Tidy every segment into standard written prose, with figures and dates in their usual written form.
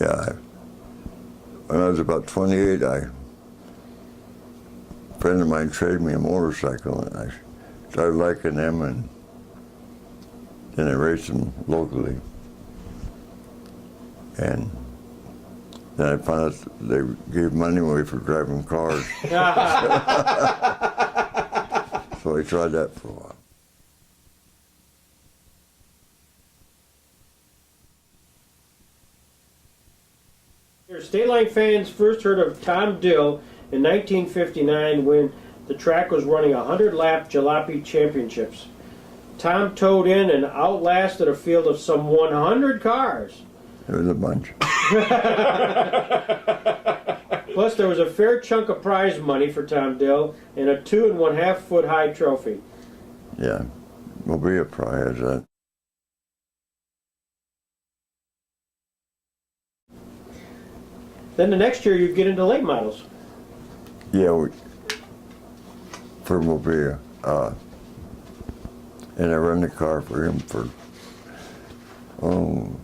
Yeah. When I was about 28, a friend of mine traded me a motorcycle, and I started liking them, and then I raced them locally. And then I found out they gave money away for driving cars. So I tried that for a while. Stateline fans first heard of Tom Dill in 1959 when the track was running 100-lap jalopy championships. Tom towed in and outlasted a field of some 100 cars. It was a bunch. Plus, there was a fair chunk of prize money for Tom Dill and a 2 1/2 foot high trophy. Yeah, Mobile probably has that. Then the next year you get into late models. Yeah, for Mobile. And I run the car for him for, I don't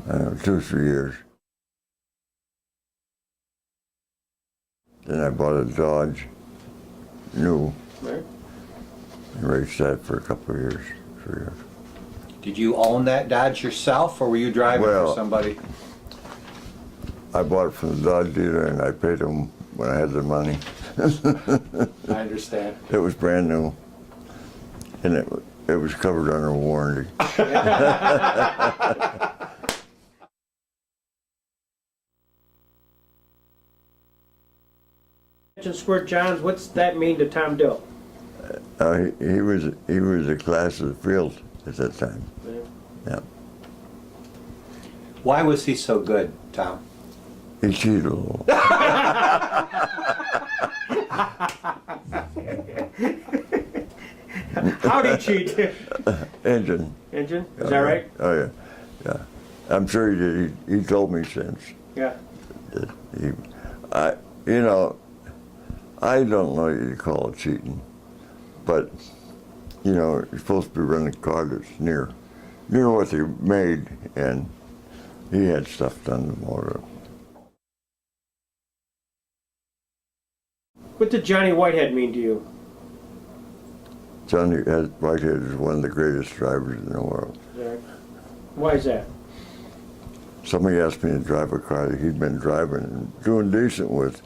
know, 2 or 3 years. Then I bought a Dodge, new, Right. and raced that for a couple of years, 3 years. Did you own that Dodge yourself, or were you driving Well, for somebody? I bought it from the Dodge dealer, and I paid him when I had the money. I understand. It was brand new, and it was covered under warranty. Squirt Johns, what's that mean to Tom Dill? He was the class of the field at that time. Yeah. Yeah, Why was he so good, Tom? he cheated a little. How'd he cheat? Engine. Engine? Is that right? Oh yeah, yeah. I'm sure he did. He told me since. Yeah. You know, I don't know what you call it cheating, but you know, you're supposed to be running a car that's near what they made, and he had stuff done to the motor. What did Johnny Whitehead mean to you? Johnny Whitehead is one of the greatest drivers in the world. Why is that? Somebody asked me to drive a car that he'd been driving and doing decent with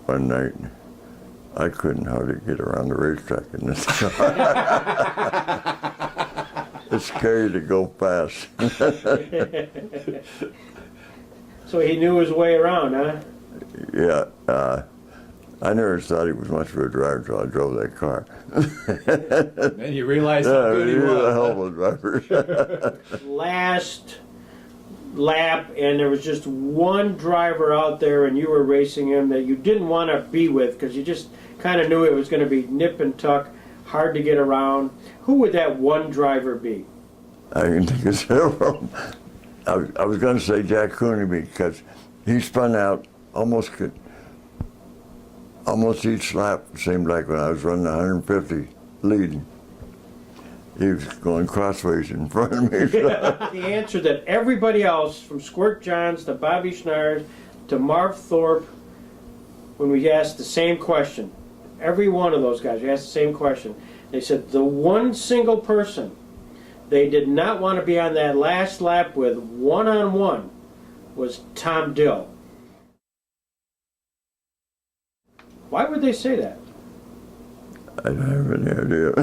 one night. I couldn't hardly get around the racetrack in this car. It's scary to go fast. So he knew his way around, huh? Yeah, I never thought he was much of a driver until I drove that car. Then you realized how good he was a was. hell of a driver. Last lap, and there was just one driver out there, and you were racing him that you didn't want to be with because you just kind of knew it was going to be nip and tuck, hard to get around. Who would that one driver be? I can think of several. I was going to say Jack Cooney because he spun out almost each lap. It seemed like when I was running 150 leading, he was going crossways in front of me. The answer that everybody else, from Squirt Johns to Bobby Schnars to Marv Thorpe, when we asked the same question, every one of those guys, we asked the same question. They said the one single person they did not want to be on that last lap with one-on-one was Tom Dill. Why would they say that? I don't have any idea.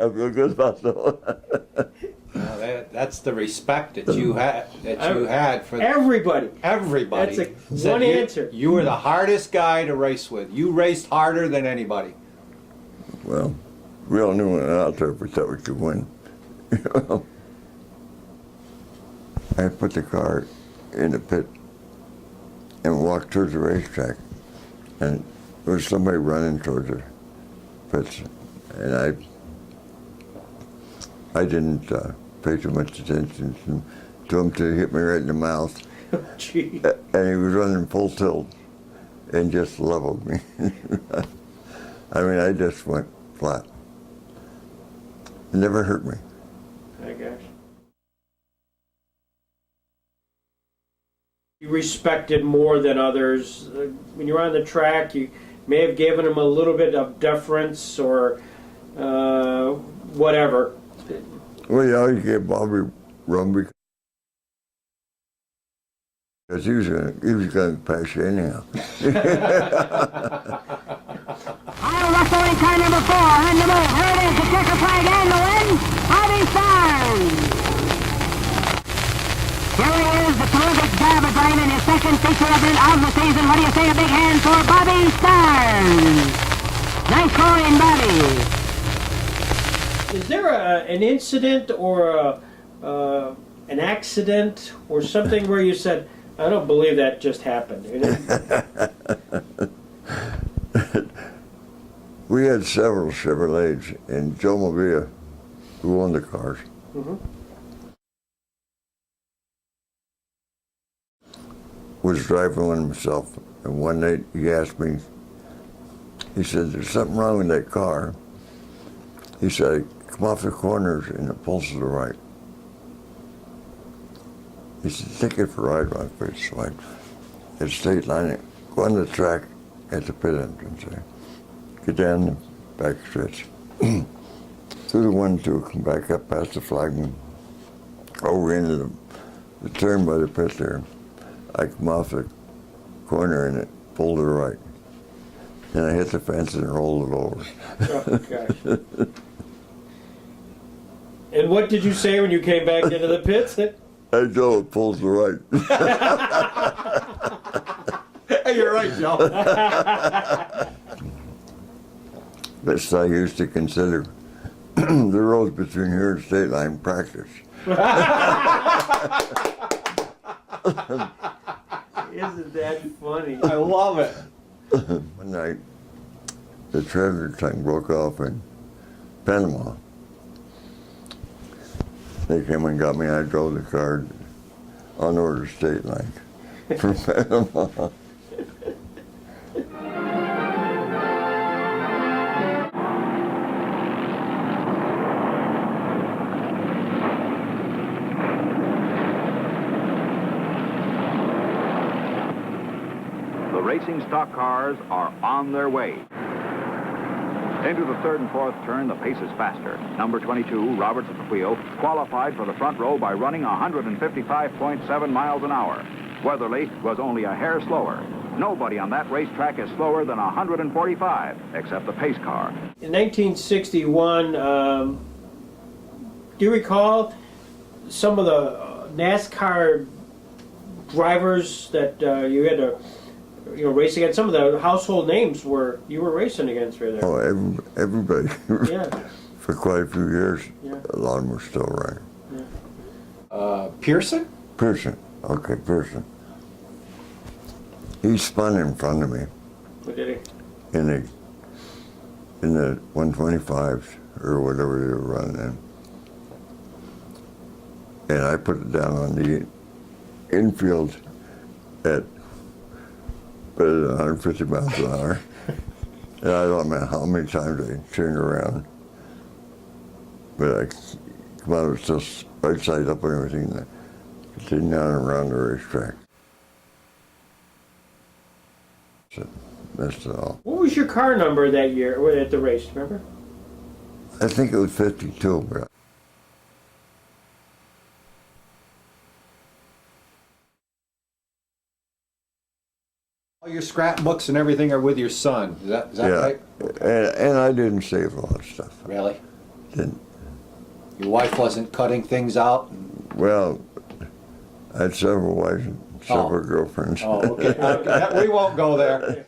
I feel good about that. Well, that's the respect that you had for Everybody. everybody. That's Said one answer. You were the hardest guy to race with. You raced harder than anybody. Well, we all knew when out there we thought we could win. I put the car in the pit and walked towards the racetrack, and there was somebody running towards the pits, and I didn't pay too much attention to him till he hit me right in the mouth. Gee. And he was running full tilt and just leveled me. I mean, I just went flat. It never hurt me. My gosh. you respected more than others? When you're on the track, you may have given them a little bit of deference or whatever. Well, you always gave Bobby run because he was going to pass you anyhow. I'll Russell in car number 4 on the move. Here it is, the checker flag and the win. Bobby Stars. Here he is, the terrific job of driving his second feature event of the season. What do you say? A big hand for Bobby Stars. Nice going, Bobby. Is there an incident or an accident or something where you said, I don't believe that just happened? We had several Chevrolets, and Joe Movia, who owned the cars, was driving one himself. And one night he asked me, he said, there's something wrong with that car. He said, come off the corners and it pulls to the right. He said, take it for a ride, my face. So I, at Stateline, go on the track at the pit entrance there. Get down the back stretch. Through the 1-2, come back up past the flagman, over into the turn by the pit there. I come off the corner and it pulled to the right. And I hit the fence and rolled it over. Oh, gosh. And what did you say when you came back into the pits? I know it pulls to the right. You're right, Joe. Best I used to consider the roads between here and Stateline practice. Isn't that funny? I love it. One night, the treasure tank broke off in Panama. They came and got me. I drove the car on order Stateline from Panama. The racing stock cars are on their way. Into the third and fourth turn, the pace is faster. Number 22, Roberts at the wheel, qualified for the front row by running 155.7 miles an hour. Weatherly was only a hair slower. Nobody on that racetrack is slower than 145, except the pace car. In 1961, do you recall some of the NASCAR drivers that you had to race against? Some of the household names you were racing against right there. Oh, everybody. Yeah. For quite a few years, Yeah. a lot of them were still right. Pearson? Pearson. Okay, Pearson. He spun in front of me What did he? in the 125s or whatever they were running in. And I put it down on the infield at 150 miles an hour. And I don't know how many times I turned around. But I come out, it was still right side up and everything. And I continued down around the racetrack. So that's all. What was your car number that year at the race, remember? I think it was 52, but All your scrapbooks and everything are with your son. Is that yeah. right? And I didn't save a lot of stuff. Really? Didn't. Your wife wasn't cutting things out? Well, I had several wives and several girlfriends. Oh, okay. We won't go there.